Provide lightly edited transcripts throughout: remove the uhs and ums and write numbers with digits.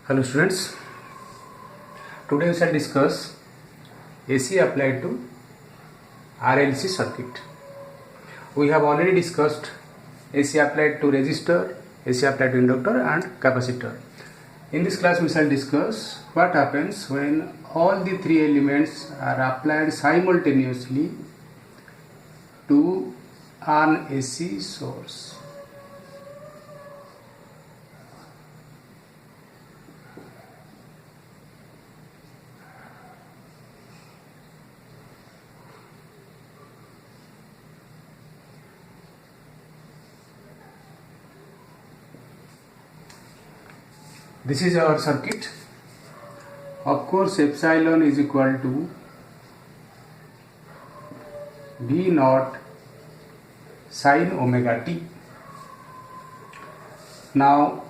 Hello students, today we shall discuss AC applied to RLC circuit. We have already discussed AC applied to resistor, AC applied to inductor and capacitor. In this class we shall discuss what happens when all the three elements are applied simultaneously to an AC source. This is our circuit. Of course, epsilon is equal to V naught sin omega t. Now,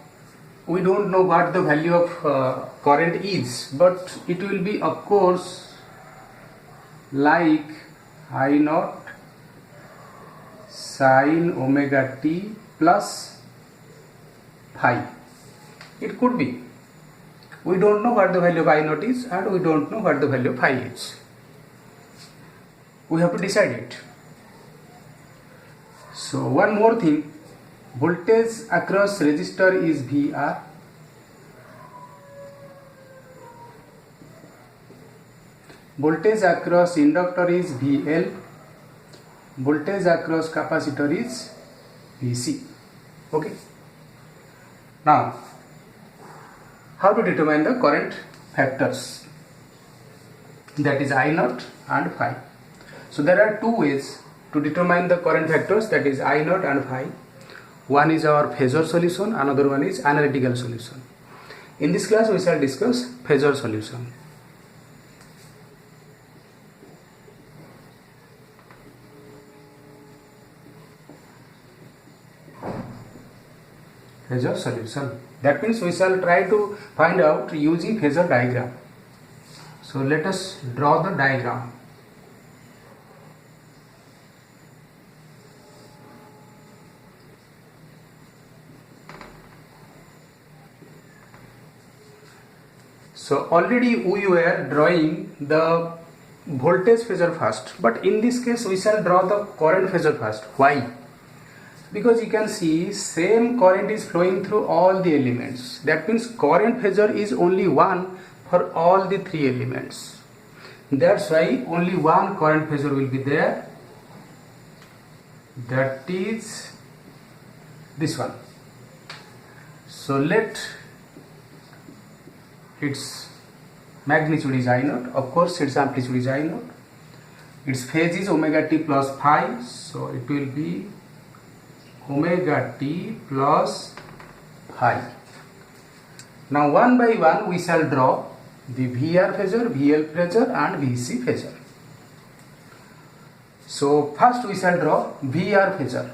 we don't know what the value of current is, but it will be, of course, like I naught sin omega t plus phi. It could be. We don't know what the value of I naught is and we don't know what the value of phi is. We have to decide it. So one more thing, voltage across resistor is VR. Voltage across inductor is VL. Voltage across capacitor is VC. Okay. Now, how to determine the current factors, that is I naught and phi. So there are two ways to determine the current factors, that is I naught and phi. One is our phasor solution, another one is analytical solution. In this class we shall discuss phasor solution. Phasor solution. That means we shall try to find out using phasor diagram. So let us draw the diagram. So already we were drawing the voltage phasor first, but in this case we shall draw the current phasor first. Why? Because you can see same current is flowing through all the elements. That means current phasor is only one for all the three elements. That's why only one current phasor will be there. That is this one. So let its magnitude is I naught. Of course its amplitude is I naught. Its phase is omega t plus phi. So it will be omega t plus phi. Now one by one we shall draw the VR phasor, VL phasor and VC phasor. So first we shall draw VR phasor.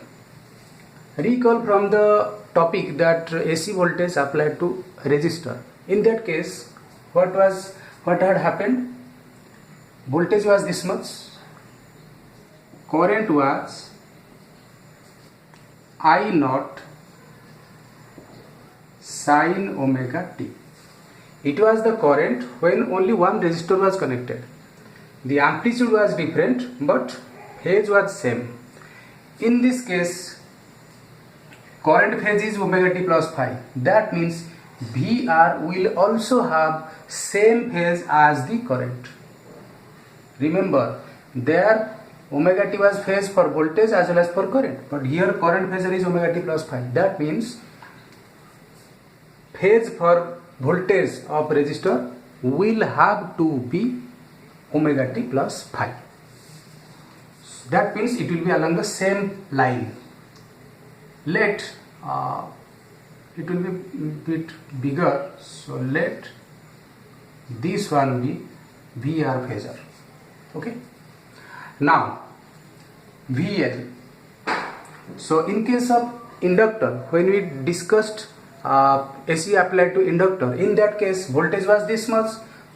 Recall from the topic that AC voltage applied to resistor. In that case, what had happened? Voltage was this much, current was I naught sin omega t. It was the current when only one resistor was connected. The amplitude was different but phase was same. In this case, current phase is omega t plus phi. That means VR will also have same phase as the current. Remember, there omega t was phase for voltage as well as for current, but here current phasor is omega t plus phi. That means phase for voltage of resistor will have to be omega t plus phi. That means it will be along the same line. Let it will be a bit bigger, so let this one be VR phasor. Okay. Now VL. So in case of inductor, when we discussed AC applied to inductor, in that case voltage was this much,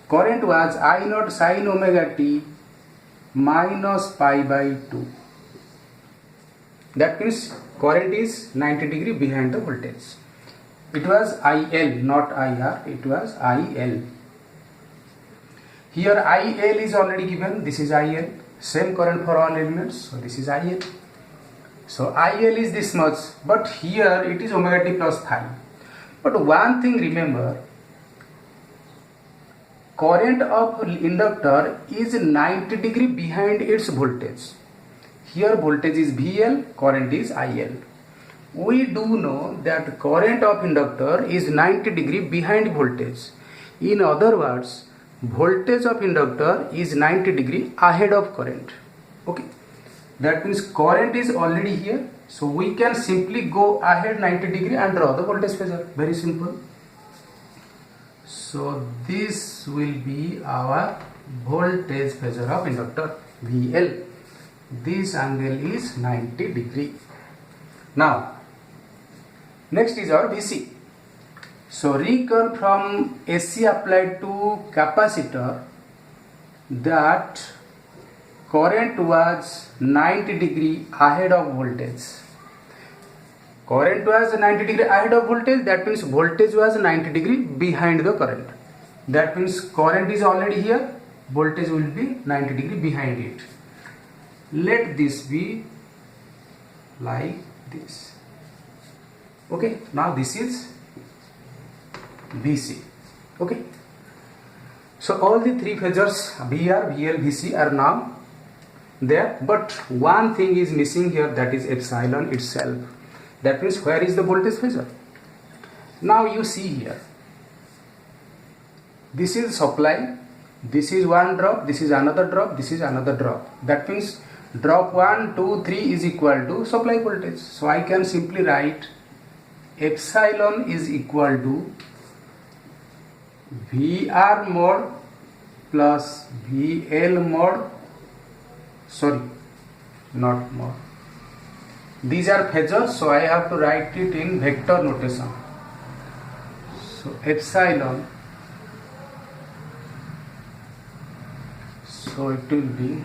current was I naught sin omega t minus pi by 2. That means current is 90 degree behind the voltage. It was IL, not IR, it was IL. Here IL is already given, this is IL, same current for all elements, so this is IL. So IL is this much, but here it is omega t plus phi. But one thing remember, current of inductor is 90 degree behind its voltage. Here voltage is VL, current is IL. We do know that current of inductor is 90 degree behind voltage. In other words, voltage of inductor is 90 degree ahead of current. Okay, that means current is already here, so we can simply go ahead 90 degree and draw the voltage phasor. Very simple. So this will be our voltage phasor of inductor VL. This angle is 90 degree. Now next is our VC. So recall from AC applied to capacitor that current was 90 degree ahead of voltage. Current was 90 degree ahead of voltage, that means voltage was 90 degree behind the current. That means current is already here, voltage will be 90 degree behind it. Let this be like this. Okay, now this is VC. Okay, so all the three phasors VR, VL, VC are now there, but one thing is missing here, that is epsilon itself. That means where is the voltage phasor? Now you see here, this is supply, this is one drop, this is another drop, this is another drop. That means drop 1, 2, 3 is equal to supply voltage. So I can simply write epsilon is equal to VR mod plus VL mod, sorry, not mod. These are phasors, so I have to write it in vector notation. So epsilon, so it will be,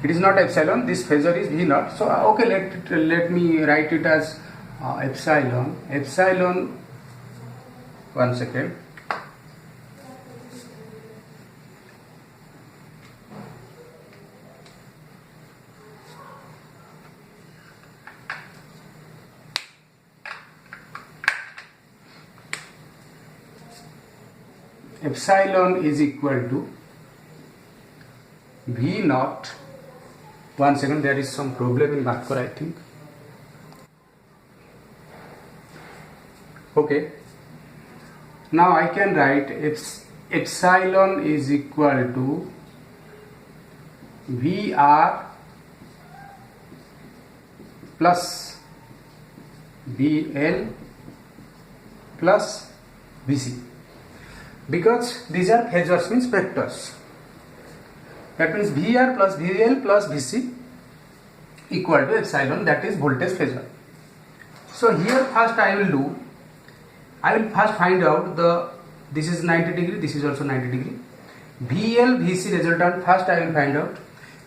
it is not epsilon, this phasor is V naught. So okay, let me write it as epsilon, one second. Epsilon is equal to V naught. One second, there is some problem in marker, I think. Okay, now I can write epsilon is equal to VR plus VL plus VC, because these are phasors, means vectors. That means VR plus VL plus VC equal to epsilon, that is voltage phasor. So here first I will first find out this is 90 degree, this is also 90 degree. VL, VC resultant first I will find out.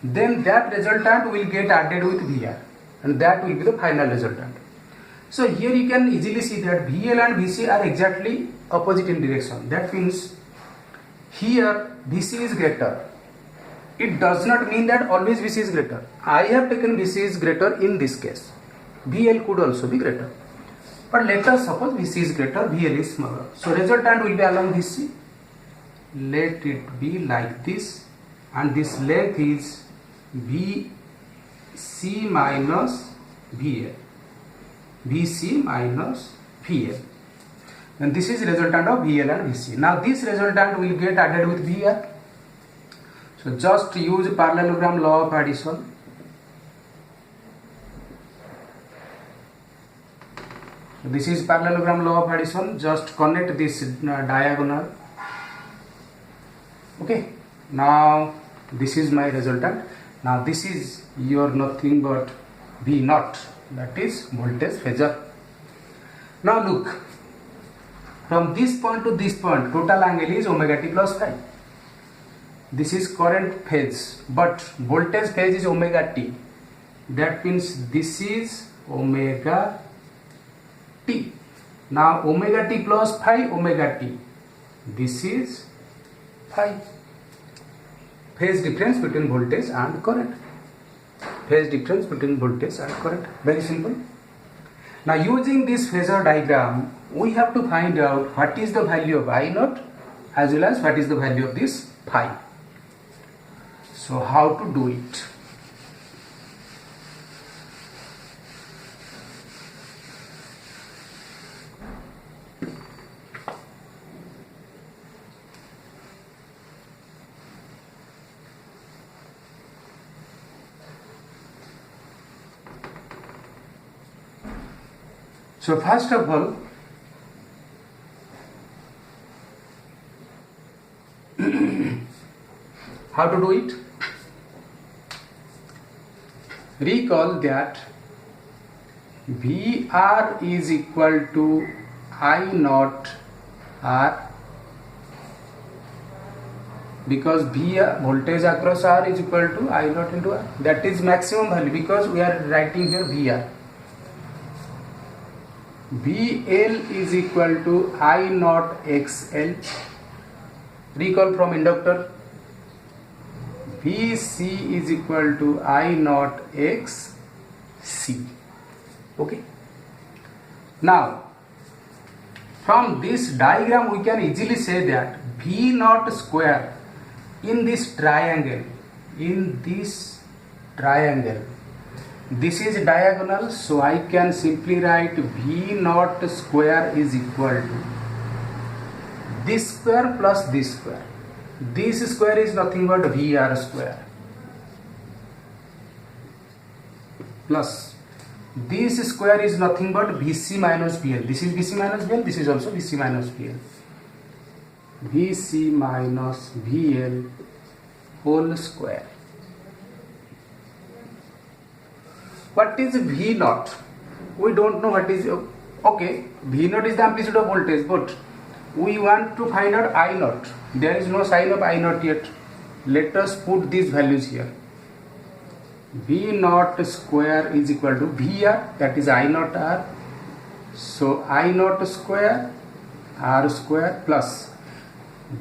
Then that resultant will get added with VR, and that will be the final resultant. So here you can easily see that VL and VC are exactly opposite in direction. That means here VC is greater. It does not mean that always VC is greater. I have taken VC is greater in this case. VL could also be greater. But let us suppose VC is greater, VL is smaller. So resultant will be along VC. Let it be like this, and this length is VC minus VL. VC minus VL. And this is resultant of VL and VC. Now this resultant will get added with VR. So just use parallelogram law of addition. So this is parallelogram law of addition. Just connect this diagonal. Okay. Now this is my resultant. Now this is your nothing but V naught, that is voltage phasor. Now look, from this point to this point, total angle is omega t plus phi. This is current phase, but voltage phase is omega t. That means this is omega t. Now omega t plus phi omega t. This is phi. Phase difference between voltage and current. Phase difference between voltage and current. Very simple. Now using this phasor diagram, we have to find out what is the value of I naught as well as what is the value of this phi. So how to do it? So first of all, how to do it? Recall that VR is equal to I naught R, because VR voltage across R is equal to I naught into R. That is maximum value because we are writing here VR. VL is equal to I naught XL. Recall from inductor. VC is equal to I naught XC. Okay. Now, from this diagram we can easily say that V naught square in this triangle, this is diagonal, so I can simply write V naught square is equal to this square plus this square. This square is nothing but VR square plus this square is nothing but VC minus VL. This is VC minus VL, this is also VC minus VL. VC minus VL whole square. What is V naught? We don't know what is. Okay, V naught is the amplitude of voltage, but we want to find out I naught. There is no sign of I naught yet. Let us put these values here. V naught square is equal to VR, that is I naught R. So I naught square R square plus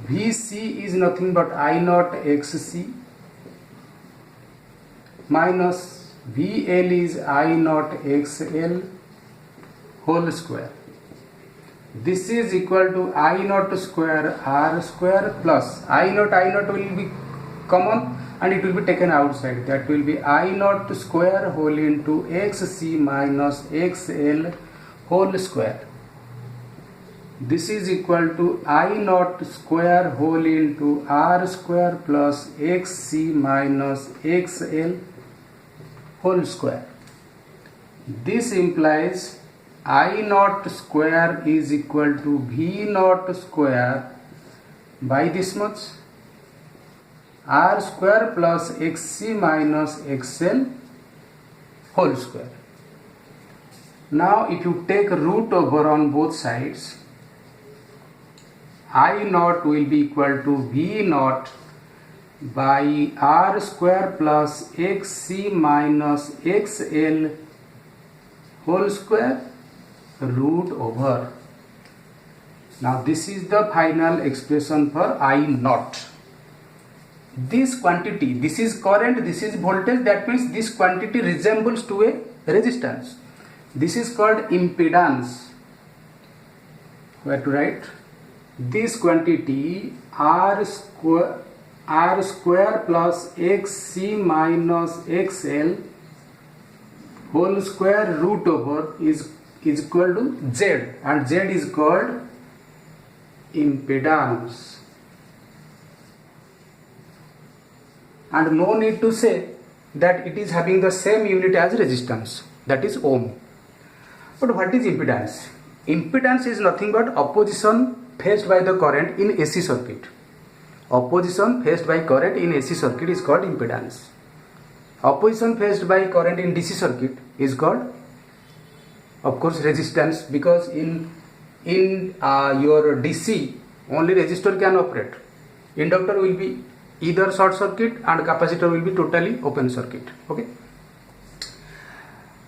VC is nothing but I naught XC minus VL is I naught XL whole square. This is equal to I naught square R square plus I naught will be common and it will be taken outside. That will be I naught square whole into XC minus XL whole square. This is equal to I naught square whole into R square plus XC minus XL whole square. This implies I naught square is equal to V naught square by this much R square plus XC minus XL whole square. Now if you take root over on both sides, I naught will be equal to V naught by R square plus XC minus XL whole square root over. Now this is the final expression for I naught. This quantity, this is current, this is voltage, that means this quantity resembles to a resistance. This is called impedance. Where to write? This quantity R square plus XC minus XL whole square root over is equal to Z, and Z is called impedance. And no need to say that it is having the same unit as resistance, that is ohm. But what is impedance? Impedance is nothing but opposition faced by the current in AC circuit. Opposition faced by current in AC circuit is called impedance. Opposition faced by current in DC circuit is called, of course, resistance, because in your DC only resistor can operate. Inductor will be either short circuit and capacitor will be totally open circuit. Okay,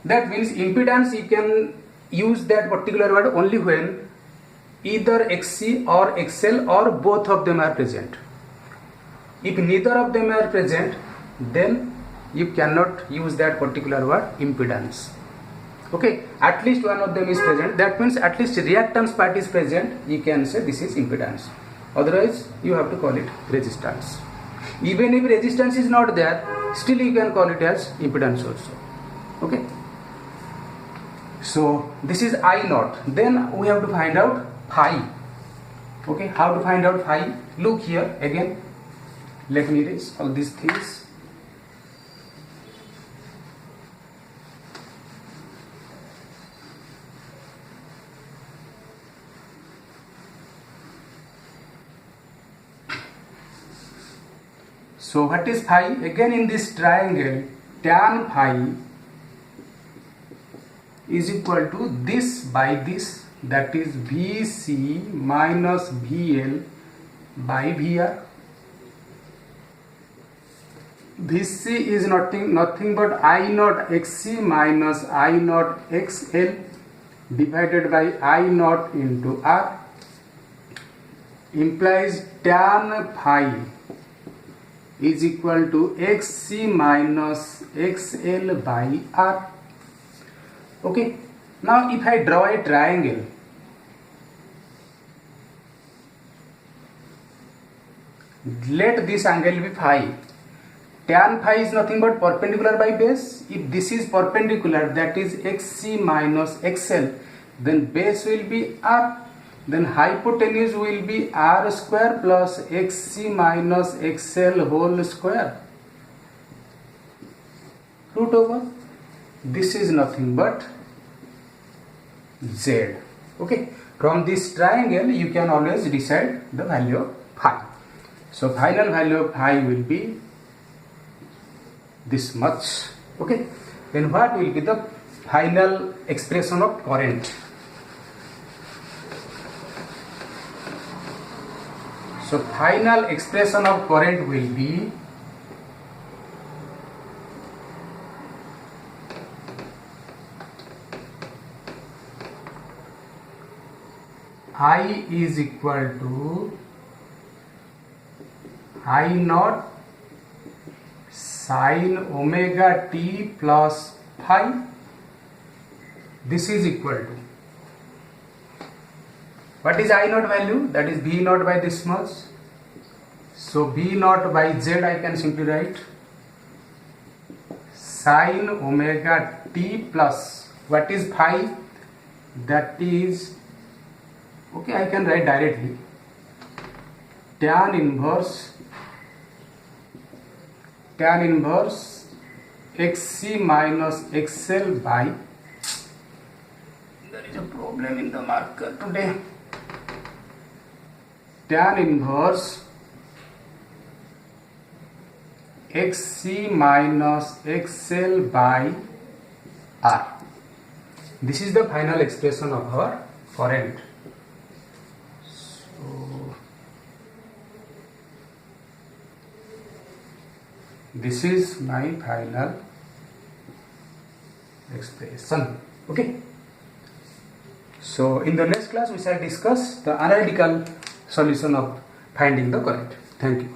that means impedance you can use that particular word only when either XC or XL or both of them are present. If neither of them are present, then you cannot use that particular word impedance. Okay, at least one of them is present. That means at least reactance part is present. You can say this is impedance. Otherwise, you have to call it resistance. Even if resistance is not there, still you can call it as impedance also. Okay. So this is I naught. Then we have to find out phi. Okay, how to find out phi? Look here again. Let me erase all these things. So what is phi? Again in this triangle, tan phi is equal to this by this, that is VC minus VL by VR. VC is nothing but I naught XC minus I naught XL divided by I naught into R, implies tan phi is equal to XC minus XL by R. Okay, now if I draw a triangle, let this angle be phi. Tan phi is nothing but perpendicular by base. If this is perpendicular, that is XC minus XL, then base will be R. Then hypotenuse will be R square plus XC minus XL whole square root over. This is nothing but Z. Okay. From this triangle, you can always decide the value of phi. So final value of phi will be this much. Okay. Then what will be the final expression of current? So final expression of current will be I is equal to I naught sin omega t plus phi. This is equal to, what is I naught value? That is V naught by this much. So V naught by Z I can simply write sin omega t plus, what is phi? That is, okay, I can write directly tan inverse XC minus XL by, there is a problem in the marker today, tan inverse XC minus XL by R. This is the final expression of our current. So this is my final expression. Okay. So in the next class we shall discuss the analytical solution of finding the current. Thank you.